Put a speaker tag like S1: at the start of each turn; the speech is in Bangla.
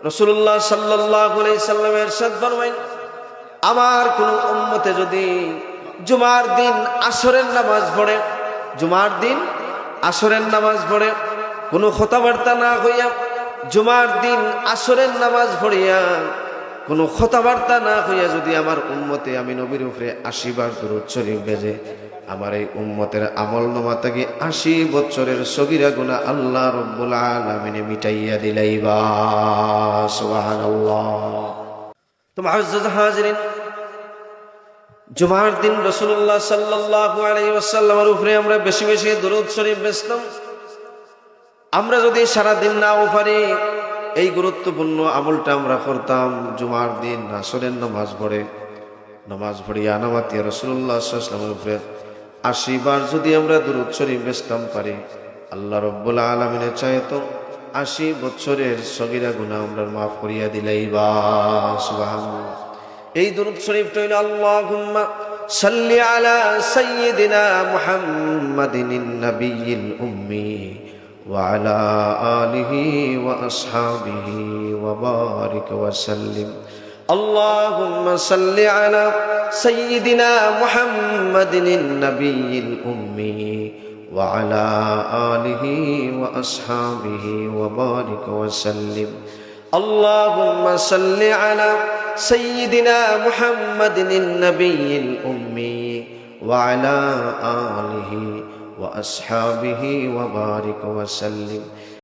S1: রাসূলুল্লাহ সাল্লাল্লাহু আলাইহি সাল্লাম ইরশাদ ফরমায়, আমার কোন উম্মতে যদি জুমার দিন আসরের নামাজ পড়ে, জুমার দিন আসরের নামাজ পড়ে, কোনো কথাবার্তা না হইয়া, জুমার দিন আসরের নামাজ পড়িয়া কোনো কথাবার্তা না হইয়া যদি আমার উম্মতে আমি নবীর উপরে 80 বার দরুদ শরীফ বেজে, আমার এই উম্মতের আমলনামা থেকে 80 বছরের সগীরা গুনাহ আল্লাহ রাব্বুল আলামিন মিটাইয়া দিলাইবা। সুবহানাল্লাহ। তো মুআজ্জাজ হাজিরিন, জুমার দিন রাসূলুল্লাহ সাল্লাল্লাহু আলাইহি ওয়াসাল্লামের উপরে আমরা বেশি বেশি দরুদ শরীফ বেচতাম। আমরা যদি সারা দিন নাও পারি, এই গুরুত্বপূর্ণ আমলটা আমরা করতাম। জুমার দিন আসরের নামাজ পড়িয়া নামাতি রাসূলুল্লাহ সাল্লাল্লাহু আলাইহি ওয়াসাল্লামের উপরে 80 বার যদি আমরা দরুদ শরীফ বেচতাম পারি, আল্লাহ রাব্বুল আলামিনের চাইতো 80 বছরের সগীরা গুনাহ আমরা মাফ করিয়া দিলাইবা। সুবহানাল্লাহ। এই দরুদ শরীফটা হইল আল্লাহুম্মা সাল্লি আলা সাইয়্যিদিনা মুহাম্মাদিন নাবিয়্যিল উম্মি ওয়া আলা আলিহি ওয়া আসহাবিহি ওয়া বারিক ওয়া সাল্লিম। আল্লাহুম্মা সাল্লি আলা সাইয়্যিদিনা মুহাম্মাদিন নাবিয়্যিল উম্মি ওয়া আলা আলিহি ওয়া আসহাবিহি ওয়া বারিক ওয়া সাল্লিম। আল্লাহুম্মা সাল্লি আলা সাইয়্যিদিনা মুহাম্মাদিন নাবিয়্যিল উম্মি ওয়া আলা আলিহি ওয়া আসহাবিহি ওয়া বারিক ওয়া সাল্লিম।